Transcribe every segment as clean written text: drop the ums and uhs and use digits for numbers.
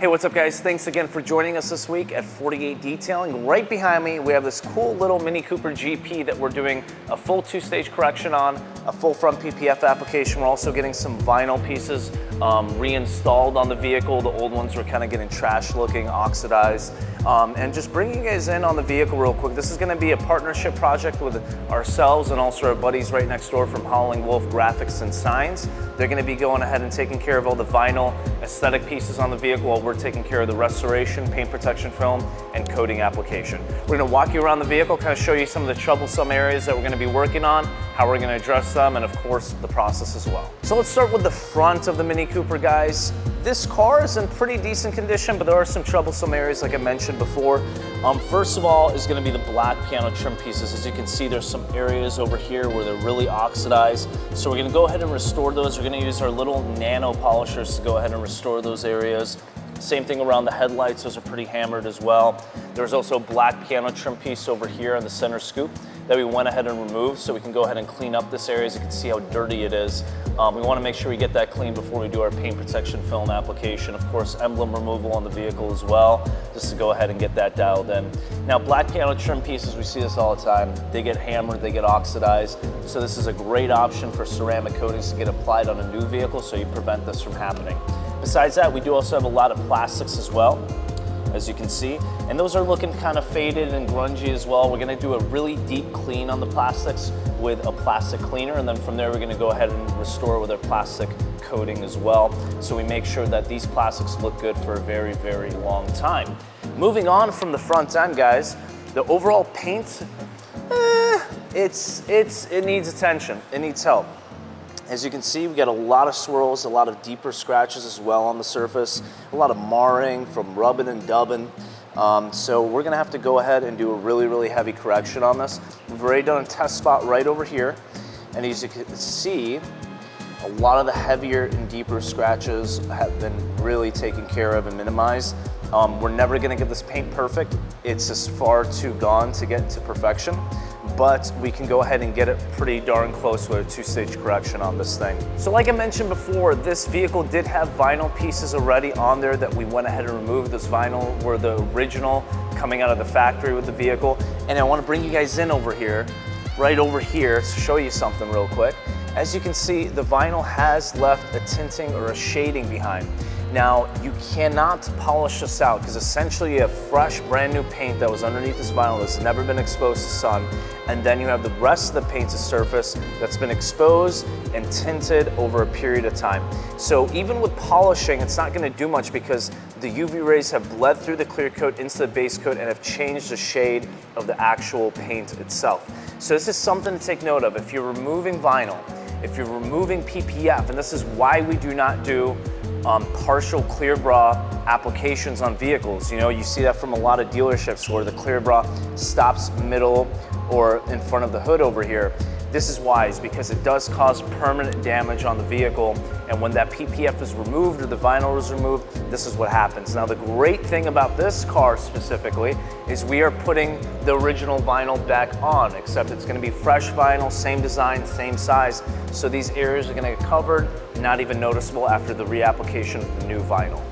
Hey, what's up guys? Thanks again for joining us this week at 48 Detailing. Right behind me, we have this cool little Mini Cooper GP that we're doing a full two-stage correction on, a full front PPF application. We're also getting some vinyl pieces reinstalled on the vehicle. The old ones were kind of getting trash looking, oxidized. And just bringing you guys in on the vehicle real quick. This is gonna be a partnership project with ourselves and also our buddies right next door from Howling Wolf Graphics and Signs. They're gonna be going ahead and taking care of all the vinyl aesthetic pieces on the vehicle while we're taking care of the restoration, paint protection film, and coating application. We're gonna walk you around the vehicle, kind of show you some of the troublesome areas that we're gonna be working on, how we're gonna address them, and of course, the process as well. So let's start with the front of the Mini Cooper, guys. This car is in pretty decent condition, but there are some troublesome areas like I mentioned before. First of all is gonna be the black piano trim pieces. As you can see, there's some areas over here where they're really oxidized. So we're gonna go ahead and restore those. We're gonna use our little nano polishers to go ahead and restore those areas. Same thing around the headlights, those are pretty hammered as well. There's also a black piano trim piece over here on the center scoop that we went ahead and removed, so we can go ahead and clean up this area. As you can see how dirty it is. We wanna make sure we get that clean before we do our paint protection film application. Of course, emblem removal on the vehicle as well, just to go ahead and get that dialed in. Now, black piano trim pieces, we see this all the time. They get hammered, they get oxidized. So this is a great option for ceramic coatings to get applied on a new vehicle, so you prevent this from happening. Besides that, we do also have a lot of plastics as well, as you can see, and those are looking kind of faded and grungy as well. We're gonna do a really deep clean on the plastics with a plastic cleaner, and then from there we're gonna go ahead and restore with our plastic coating as well, so we make sure that these plastics look good for a very, very long time. Moving on from the front end, guys, the overall paint, it needs attention, it needs help. As you can see, we got a lot of swirls, a lot of deeper scratches as well on the surface, a lot of marring from rubbing and dubbing. So we're gonna have to go ahead and do a really, really heavy correction on this. We've already done a test spot right over here. And as you can see, a lot of the heavier and deeper scratches have been really taken care of and minimized. We're never gonna get this paint perfect. It's just far too gone to get to perfection. But we can go ahead and get it pretty darn close with a two-stage correction on this thing. So like I mentioned before, this vehicle did have vinyl pieces already on there that we went ahead and removed. This vinyl were the original coming out of the factory with the vehicle. And I wanna bring you guys in over here, right over here, to show you something real quick. As you can see, the vinyl has left a tinting or a shading behind. Now, you cannot polish this out because essentially you have fresh, brand new paint that was underneath this vinyl that's never been exposed to sun, and then you have the rest of the painted surface that's been exposed and tinted over a period of time. So even with polishing, it's not gonna do much because the UV rays have bled through the clear coat into the base coat and have changed the shade of the actual paint itself. So this is something to take note of. If you're removing vinyl, if you're removing PPF, and this is why we do not do partial clear bra applications on vehicles. You know, you see that from a lot of dealerships where the clear bra stops middle or in front of the hood over here. This is wise because it does cause permanent damage on the vehicle, and when that PPF is removed or the vinyl is removed, this is what happens. Now the great thing about this car specifically is we are putting the original vinyl back on, except it's gonna be fresh vinyl, same design, same size, so these areas are gonna get covered, not even noticeable after the reapplication of the new vinyl.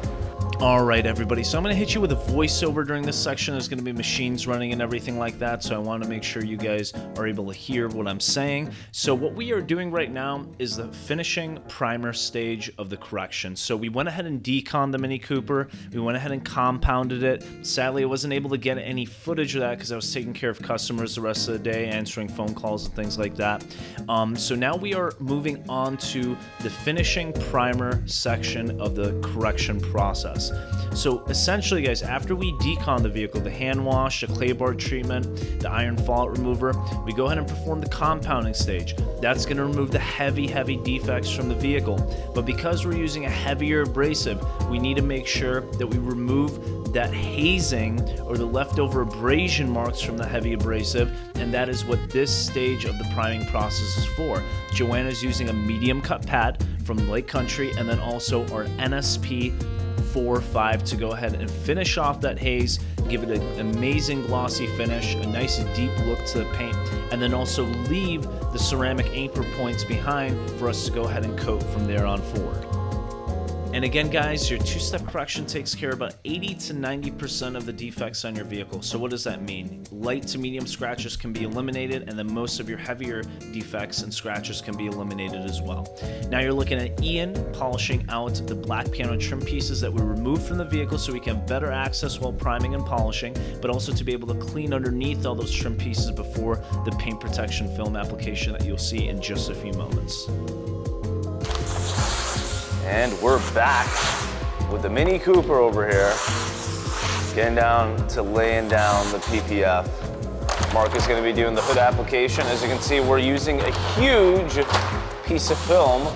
All right, everybody, so I'm gonna hit you with a voiceover during this section. There's gonna be machines running and everything like that, so I wanna make sure you guys are able to hear what I'm saying. So what we are doing right now is the finishing primer stage of the correction. So we went ahead and deconned the Mini Cooper, we went ahead and compounded it. Sadly, I wasn't able to get any footage of that because I was taking care of customers the rest of the day, answering phone calls and things like that. So now we are moving on to the finishing primer section of the correction process. So essentially, guys, after we decon the vehicle, the hand wash, the clay bar treatment, the iron fallout remover, we go ahead and perform the compounding stage. That's going to remove the heavy defects from the vehicle. But because we're using a heavier abrasive, we need to make sure that we remove that hazing or the leftover abrasion marks from the heavy abrasive, and that is what this stage of the priming process is for. Joanna's using a medium cut pad from Lake Country, and then also our NSP 4-5 to go ahead and finish off that haze, give it an amazing glossy finish, a nice deep look to the paint, and then also leave the ceramic anchor points behind for us to go ahead and coat from there on forward. And again, guys, your two-step correction takes care of about 80 to 90% of the defects on your vehicle. So what does that mean? Light to medium scratches can be eliminated, and then most of your heavier defects and scratches can be eliminated as well. Now you're looking at Ian polishing out the black piano trim pieces that we removed from the vehicle so we can have better access while priming and polishing, but also to be able to clean underneath all those trim pieces before the paint protection film application that you'll see in just a few moments. And we're back with the Mini Cooper over here, getting down to laying down the PPF. Mark is going to be doing the hood application. As you can see, we're using a huge piece of film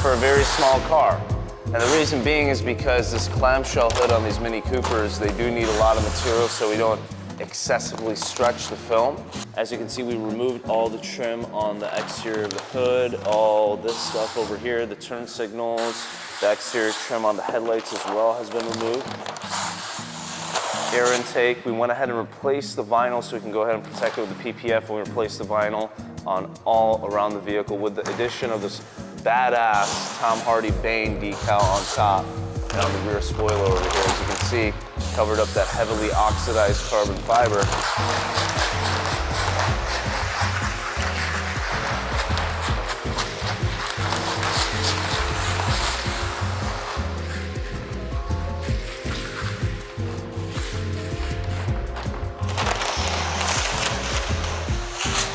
for a very small car. And the reason being is because this clamshell hood on these Mini Coopers, they do need a lot of material so we don't excessively stretch the film. As you can see, we removed all the trim on the exterior of the hood, all this stuff over here, the turn signals, the exterior trim on the headlights as well has been removed. Air intake, we went ahead and replaced the vinyl so we can go ahead and protect it with the PPF, and we replaced the vinyl on all around the vehicle with the addition of this badass Tom Hardy Bane decal on top. And on the rear spoiler over here, as you can see, covered up that heavily oxidized carbon fiber.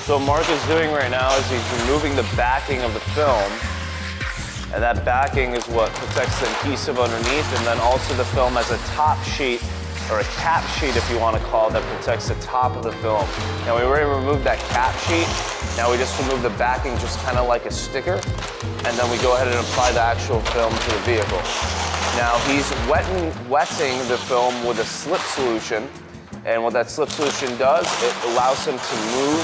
So what Mark is doing right now is he's removing the backing of the film. And that backing is what protects the adhesive underneath, and then also the film has a top sheet, or a cap sheet if you want to call it, that protects the top of the film. Now we already removed that cap sheet, now we just remove the backing just kind of like a sticker, and then we go ahead and apply the actual film to the vehicle. Now he's wetting the film with a slip solution, and what that slip solution does, it allows him to move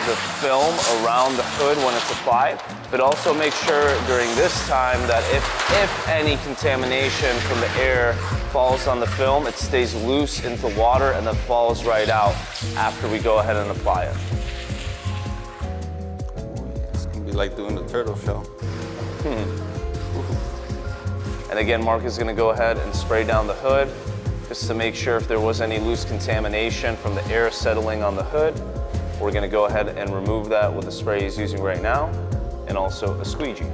the film around the hood when it's applied, but also make sure during this time that if any contamination from the air falls on the film, it stays loose into water and then falls right out after we go ahead and apply it. It's gonna be like doing the turtle shell. And again, Mark is gonna go ahead and spray down the hood just to make sure if there was any loose contamination from the air settling on the hood. We're gonna go ahead and remove that with the spray he's using right now, and also a squeegee.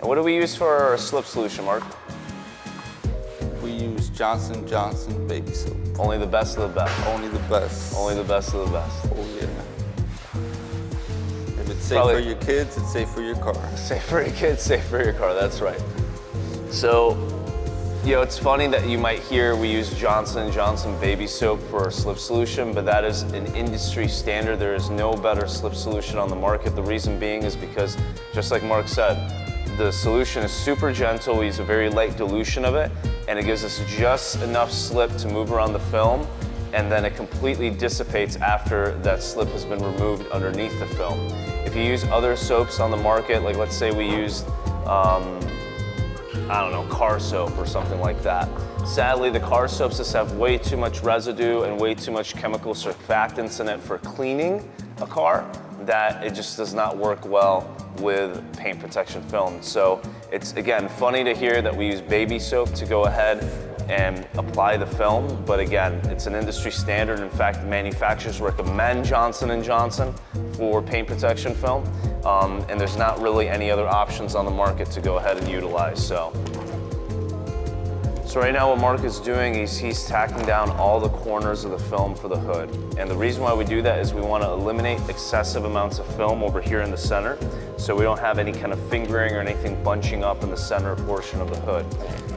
What do we use for our slip solution, Mark? We use Johnson & Johnson baby soap. Only the best of the best. Only the best. Only the best of the best. Oh yeah. If it's safe for your kids, it's safe for your car. Safe for your kids, safe for your car, that's right. So, you know, it's funny that you might hear we use Johnson & Johnson baby soap for our slip solution, but that is an industry standard. There is no better slip solution on the market. The reason being is because, just like Mark said, the solution is super gentle. We use a very light dilution of it, and it gives us just enough slip to move around the film, and then it completely dissipates after that slip has been removed underneath the film. If you use other soaps on the market, like let's say we used, I don't know, car soap or something like that. Sadly, the car soaps just have way too much residue and way too much chemical surfactants in it for cleaning a car that it just does not work well with paint protection film. So it's, again, funny to hear that we use baby soap to go ahead and apply the film, but again, it's an industry standard. In fact, manufacturers recommend Johnson & Johnson for paint protection film, and there's not really any other options on the market to go ahead and utilize. So right now what Mark is doing is he's tacking down all the corners of the film for the hood. And the reason why we do that is we want to eliminate excessive amounts of film over here in the center. so we don't have any kind of fingering or anything bunching up in the center portion of the hood.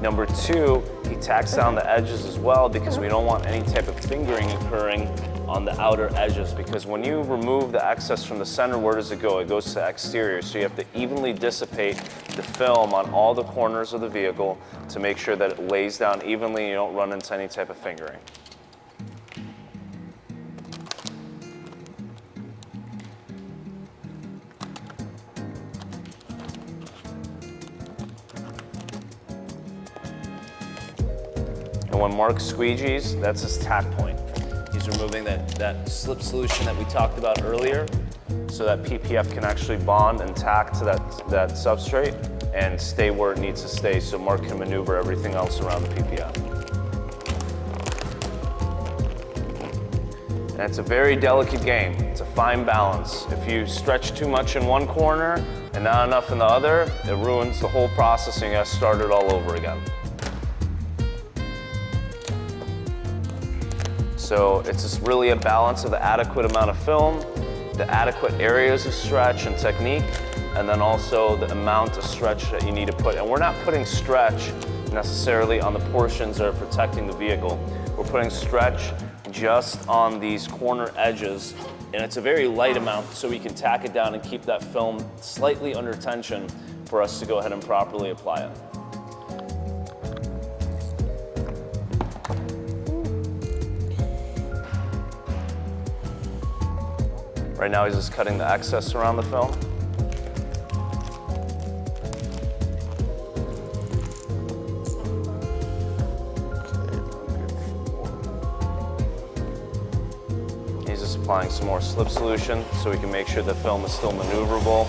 Number two, he tacks down the edges as well because we don't want any type of fingering occurring on the outer edges, because when you remove the excess from the center, where does it go? It goes to the exterior, so you have to evenly dissipate the film on all the corners of the vehicle to make sure that it lays down evenly and you don't run into any type of fingering. And when Mark squeegees, that's his tack point. He's removing that slip solution that we talked about earlier so that PPF can actually bond and tack to that substrate and stay where it needs to stay so Mark can maneuver everything else around the PPF. And it's a very delicate game. It's a fine balance. If you stretch too much in one corner and not enough in the other, it ruins the whole process and you have to start it all over again. So it's just really a balance of the adequate amount of film, the adequate areas of stretch and technique, and then also the amount of stretch that you need to put. And we're not putting stretch necessarily on the portions that are protecting the vehicle. We're putting stretch just on these corner edges, and it's a very light amount so we can tack it down and keep that film slightly under tension for us to go ahead and properly apply it. Right now he's just cutting the excess around the film. He's just applying some more slip solution so we can make sure the film is still maneuverable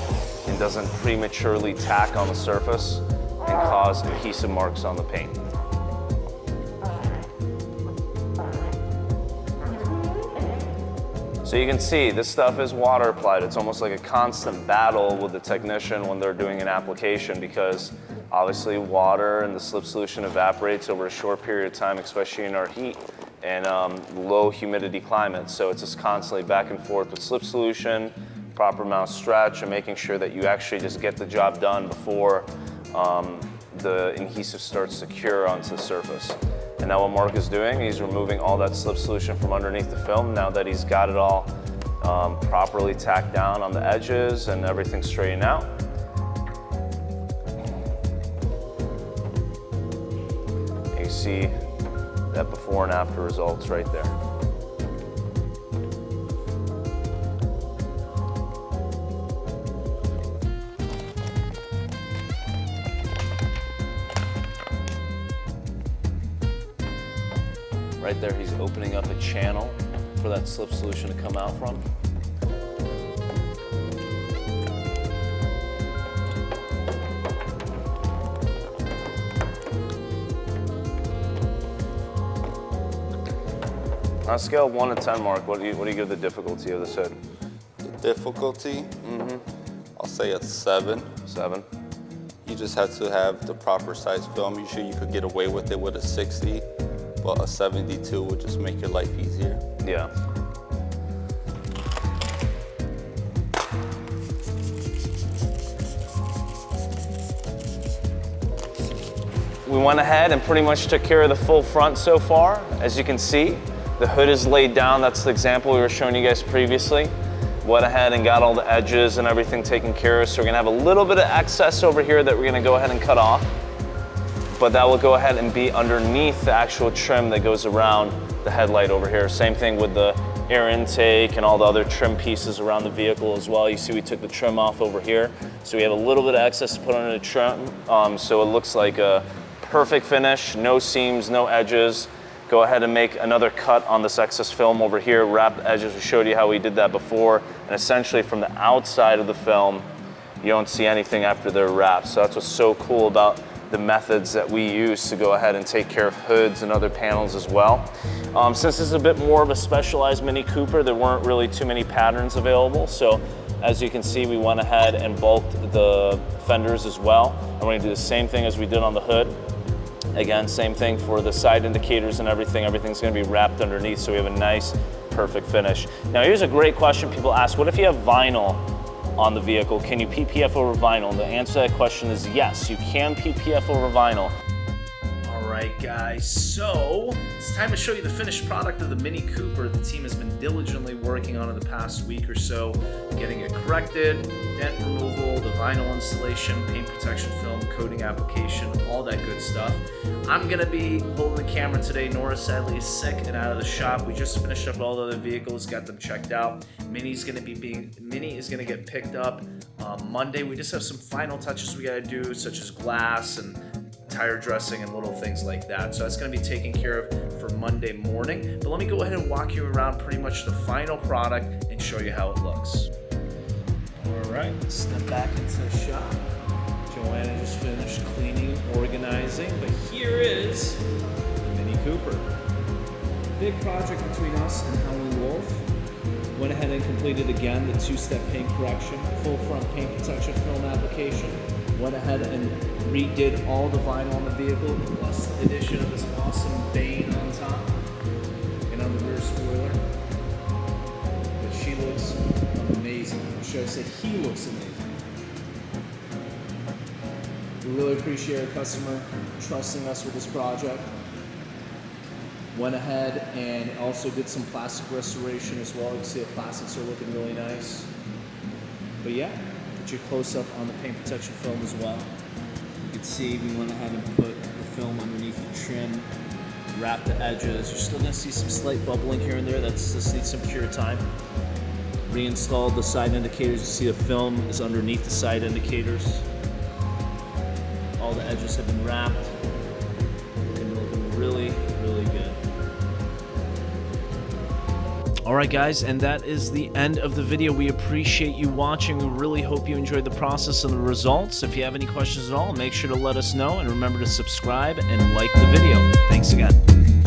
and doesn't prematurely tack on the surface and cause adhesive marks on the paint. So you can see this stuff is water applied. It's almost like a constant battle with the technician when they're doing an application, because obviously water and the slip solution evaporates over a short period of time, especially in our heat and low humidity climates. So it's just constantly back and forth with slip solution, proper amount of stretch, and making sure that you actually just get the job done before the adhesive starts to cure onto the surface. And now what Mark is doing, he's removing all that slip solution from underneath the film now that he's got it all properly tacked down on the edges and everything straightened out. You see that before and after results right there. Right there, he's opening up a channel for that slip solution to come out from. On a scale of 1 to 10, Mark, what do you give the difficulty of this hood? The difficulty? I'll say a 7. 7? You just have to have the proper size film. Usually you could get away with it with a 60. But a 72 would just make your life easier. Yeah. We went ahead and pretty much took care of the full front so far. As you can see, the hood is laid down. That's the example we were showing you guys previously. Went ahead and got all the edges and everything taken care of. So we're gonna have a little bit of excess over here that we're gonna go ahead and cut off. But that will go ahead and be underneath the actual trim that goes around the headlight over here. Same thing with the air intake and all the other trim pieces around the vehicle as well. You see we took the trim off over here. So we have a little bit of excess to put under the trim. So it looks like a perfect finish, no seams, no edges. Go ahead and make another cut on this excess film over here, wrap the edges. We showed you how we did that before. And essentially from the outside of the film, you don't see anything after they're wrapped. So that's what's so cool about the methods that we use to go ahead and take care of hoods and other panels as well. Since this is a bit more of a specialized Mini Cooper, there weren't really too many patterns available. So as you can see, we went ahead and bulked the fenders as well. And we're gonna do the same thing as we did on the hood. Again, same thing for the side indicators and everything. Everything's gonna be wrapped underneath, so we have a nice, perfect finish. Now here's a great question people ask: what if you have vinyl on the vehicle. Can you PPF over vinyl? And the answer to that question is yes, you can PPF over vinyl. Alright guys, so it's time to show you the finished product of the Mini Cooper. The team has been diligently working on it the past week or so, getting it corrected, dent removal, the vinyl installation, paint protection film, coating application, all that good stuff. I'm going to be holding the camera today. Nora sadly is sick and out of the shop. We just finished up all the other vehicles, got them checked out. Mini is going to get picked up Monday. We just have some final touches we got to do, such as glass and tire dressing and little things like that. So that's going to be taken care of for Monday morning. But let me go ahead and walk you around pretty much the final product and show you how it looks. All right, step back into the shop. Joanna just finished cleaning, organizing, but here is the Mini Cooper. Big project between us and Howling Wolf. Went ahead and completed again the two-step paint correction, full front paint protection film application. Went ahead and redid all the vinyl on the vehicle, plus the addition of this awesome Bane on top and on the rear spoiler. But she looks amazing. Or should I say he looks amazing. We really appreciate our customer trusting us with this project. Went ahead and also did some plastic restoration as well. You can see the plastics are looking really nice. But yeah, put your close up on the paint protection film as well. You can see we went ahead and put the film underneath the trim, wrap the edges. You're still gonna see some slight bubbling here and there. That's just needs some cure time. Reinstalled the side indicators. You see the film is underneath the side indicators. All the edges have been wrapped. Looking really, really good. Alright guys, and that is the end of the video. We appreciate you watching. We really hope you enjoyed the process and the results. If you have any questions at all, make sure to let us know, and remember to subscribe and like the video. Thanks again.